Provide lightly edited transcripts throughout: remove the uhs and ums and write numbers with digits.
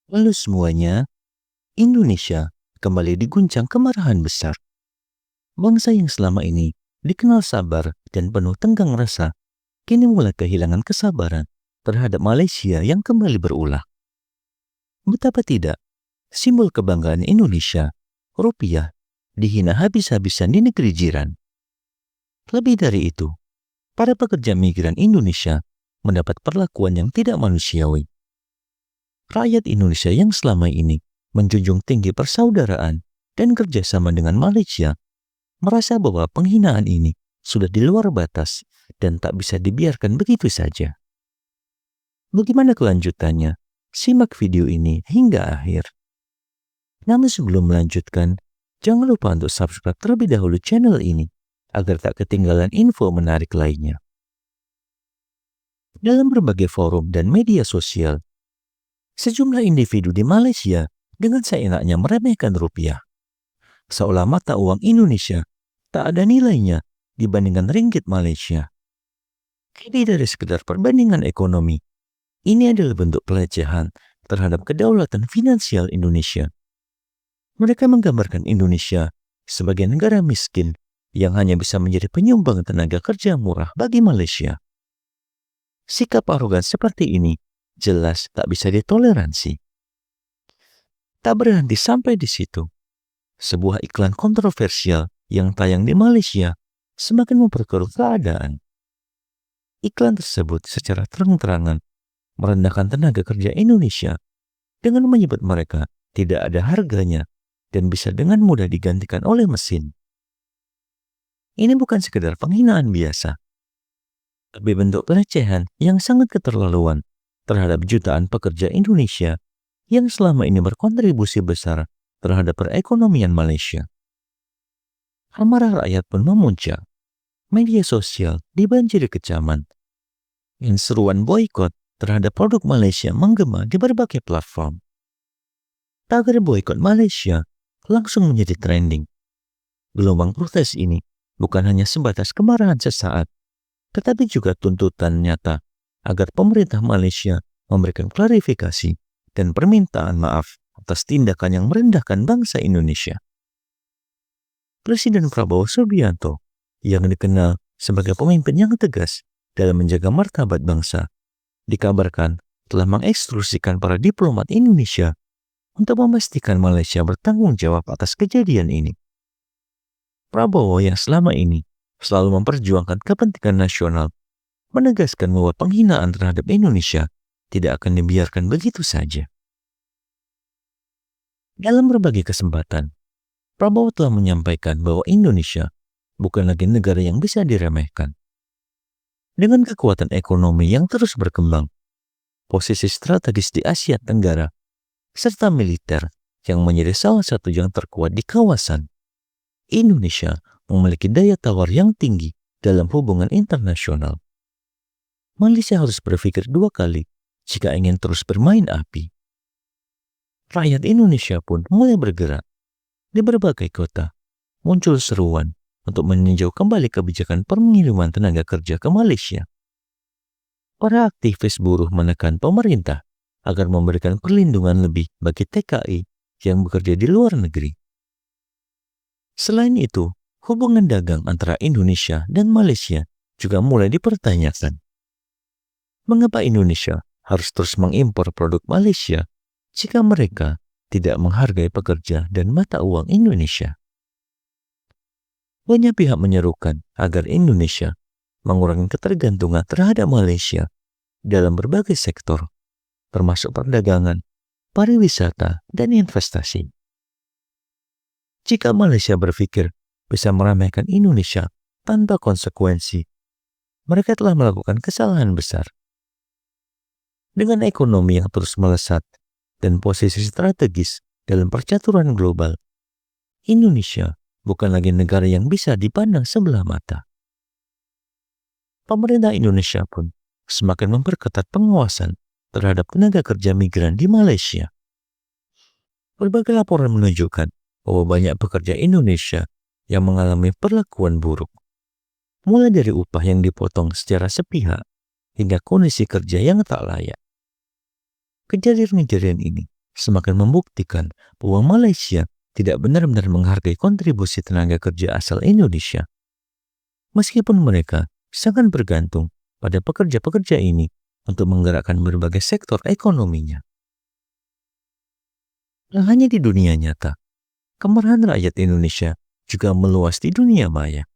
Halo semuanya, Indonesia kembali diguncang kemarahan besar. Bangsa yang selama ini dikenal sabar dan penuh tenggang rasa, kini mulai kehilangan kesabaran terhadap Malaysia yang kembali berulah. Betapa tidak, simbol kebanggaan Indonesia, rupiah, dihina habis-habisan di negeri jiran. Lebih dari itu, para pekerja migran Indonesia mendapat perlakuan yang tidak manusiawi. Rakyat Indonesia yang selama ini menjunjung tinggi persaudaraan dan kerjasama dengan Malaysia merasa bahwa penghinaan ini sudah di luar batas dan tak bisa dibiarkan begitu saja. Bagaimana kelanjutannya? Simak video ini hingga akhir. Namun sebelum melanjutkan, jangan lupa untuk subscribe terlebih dahulu channel ini agar tak ketinggalan info menarik lainnya. Dalam berbagai forum dan media sosial, sejumlah individu di Malaysia dengan seenaknya meremehkan rupiah, seolah mata uang Indonesia tak ada nilainya dibandingkan ringgit Malaysia. Kini dari sekedar perbandingan ekonomi, ini adalah bentuk pelecehan terhadap kedaulatan finansial Indonesia. Mereka menggambarkan Indonesia sebagai negara miskin yang hanya bisa menjadi penyumbang tenaga kerja murah bagi Malaysia. Sikap arogan seperti ini jelas tak bisa ditoleransi. Tak berhenti sampai di situ. Sebuah iklan kontroversial yang tayang di Malaysia semakin memperkeruh keadaan. Iklan tersebut secara terang-terangan merendahkan tenaga kerja Indonesia dengan menyebut mereka tidak ada harganya dan bisa dengan mudah digantikan oleh mesin. Ini bukan sekedar penghinaan biasa, tapi bentuk pelecehan yang sangat keterlaluan terhadap jutaan pekerja Indonesia yang selama ini berkontribusi besar terhadap perekonomian Malaysia. Amarah rakyat pun memuncak. Media sosial dibanjiri kecaman. Dan seruan boikot terhadap produk Malaysia menggema di berbagai platform. Tagar boikot Malaysia langsung menjadi trending. Gelombang protes ini bukan hanya sebatas kemarahan sesaat, tetapi juga tuntutan nyata agar pemerintah Malaysia memberikan klarifikasi dan permintaan maaf atas tindakan yang merendahkan bangsa Indonesia. Presiden Prabowo Subianto yang dikenal sebagai pemimpin yang tegas dalam menjaga martabat bangsa, dikabarkan telah mengekstrusikan para diplomat Indonesia untuk memastikan Malaysia bertanggung jawab atas kejadian ini. Prabowo yang selama ini selalu memperjuangkan kepentingan nasional menegaskan bahwa penghinaan terhadap Indonesia tidak akan dibiarkan begitu saja. Dalam berbagai kesempatan, Prabowo telah menyampaikan bahwa Indonesia bukan lagi negara yang bisa diremehkan. Dengan kekuatan ekonomi yang terus berkembang, posisi strategis di Asia Tenggara, serta militer yang menjadi salah satu yang terkuat di kawasan, Indonesia memiliki daya tawar yang tinggi dalam hubungan internasional. Malaysia harus berpikir dua kali jika ingin terus bermain api. Rakyat Indonesia pun mulai bergerak. Di berbagai kota, muncul seruan untuk meninjau kembali kebijakan pengiriman tenaga kerja ke Malaysia. Para aktivis buruh menekan pemerintah agar memberikan perlindungan lebih bagi TKI yang bekerja di luar negeri. Selain itu, hubungan dagang antara Indonesia dan Malaysia juga mulai dipertanyakan. Mengapa Indonesia harus terus mengimpor produk Malaysia jika mereka tidak menghargai pekerja dan mata uang Indonesia? Banyak pihak menyerukan agar Indonesia mengurangi ketergantungan terhadap Malaysia dalam berbagai sektor, termasuk perdagangan, pariwisata, dan investasi. Jika Malaysia berpikir bisa meremehkan Indonesia tanpa konsekuensi, mereka telah melakukan kesalahan besar. Dengan ekonomi yang terus melesat dan posisi strategis dalam percaturan global, Indonesia bukan lagi negara yang bisa dipandang sebelah mata. Pemerintah Indonesia pun semakin memperketat pengawasan terhadap tenaga kerja migran di Malaysia. Berbagai laporan menunjukkan bahwa banyak pekerja Indonesia yang mengalami perlakuan buruk, mulai dari upah yang dipotong secara sepihak hingga kondisi kerja yang tak layak. Kejadian-kejadian ini semakin membuktikan bahwa Malaysia tidak benar-benar menghargai kontribusi tenaga kerja asal Indonesia. Meskipun mereka sangat bergantung pada pekerja-pekerja ini untuk menggerakkan berbagai sektor ekonominya. Tak hanya di dunia nyata, kemarahan rakyat Indonesia juga meluas di dunia maya.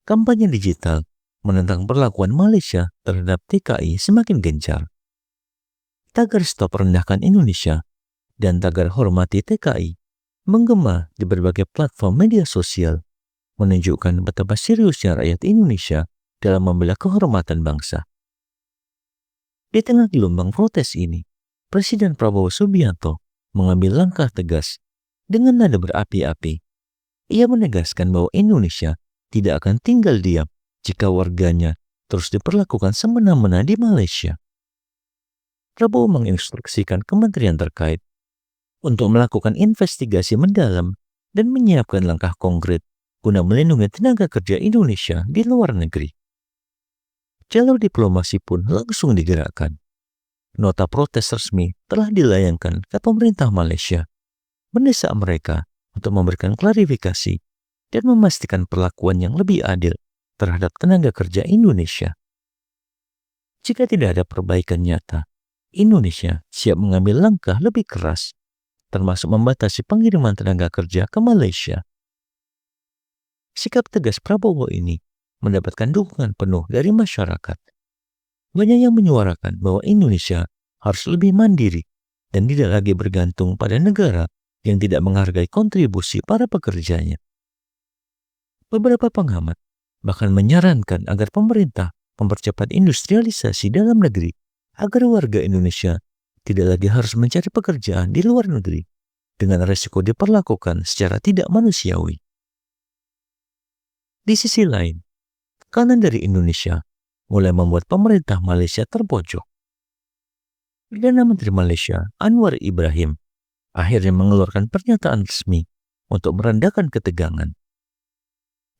Kampanye digital menentang perlakuan Malaysia terhadap TKI semakin gencar. Tagar Stop Rendahkan Indonesia dan tagar Hormati TKI menggema di berbagai platform media sosial, menunjukkan betapa seriusnya rakyat Indonesia dalam membela kehormatan bangsa. Di tengah gelombang protes ini, Presiden Prabowo Subianto mengambil langkah tegas dengan nada berapi-api. Ia menegaskan bahwa Indonesia tidak akan tinggal diam jika warganya terus diperlakukan semena-mena di Malaysia. Prabowo menginstruksikan kementerian terkait untuk melakukan investigasi mendalam dan menyiapkan langkah konkret guna melindungi tenaga kerja Indonesia di luar negeri. Jalur diplomasi pun langsung digerakkan. Nota protes resmi telah dilayangkan ke pemerintah Malaysia, mendesak mereka untuk memberikan klarifikasi dan memastikan perlakuan yang lebih adil terhadap tenaga kerja Indonesia. Jika tidak ada perbaikan nyata, Indonesia siap mengambil langkah lebih keras, termasuk membatasi pengiriman tenaga kerja ke Malaysia. Sikap tegas Prabowo ini mendapatkan dukungan penuh dari masyarakat. Banyak yang menyuarakan bahwa Indonesia harus lebih mandiri dan tidak lagi bergantung pada negara yang tidak menghargai kontribusi para pekerjanya. Beberapa pengamat bahkan menyarankan agar pemerintah mempercepat industrialisasi dalam negeri agar warga Indonesia tidak lagi harus mencari pekerjaan di luar negeri dengan resiko diperlakukan secara tidak manusiawi. Di sisi lain, tekanan dari Indonesia mulai membuat pemerintah Malaysia terpojok. Perdana Menteri Malaysia Anwar Ibrahim akhirnya mengeluarkan pernyataan resmi untuk merendahkan ketegangan.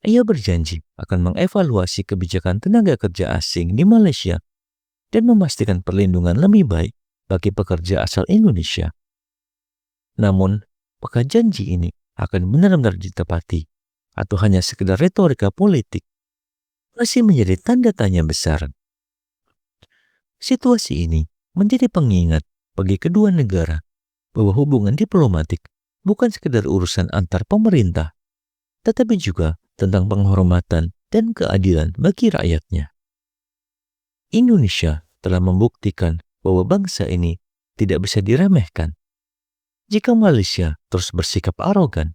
Ia berjanji akan mengevaluasi kebijakan tenaga kerja asing di Malaysia dan memastikan perlindungan lebih baik bagi pekerja asal Indonesia. Namun, apakah janji ini akan benar-benar ditepati atau hanya sekedar retorika politik masih menjadi tanda tanya besar. Situasi ini menjadi pengingat bagi kedua negara bahwa hubungan diplomatik bukan sekedar urusan antar pemerintah, tetapi juga tentang penghormatan dan keadilan bagi rakyatnya. Indonesia telah membuktikan bahwa bangsa ini tidak bisa diremehkan. Jika Malaysia terus bersikap arogan,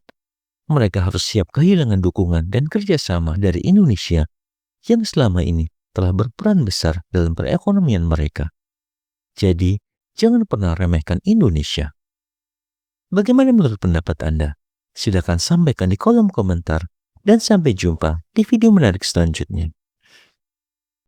mereka harus siap kehilangan dukungan dan kerjasama dari Indonesia yang selama ini telah berperan besar dalam perekonomian mereka. Jadi, jangan pernah remehkan Indonesia. Bagaimana menurut pendapat Anda? Silakan sampaikan di kolom komentar dan sampai jumpa di video menarik selanjutnya.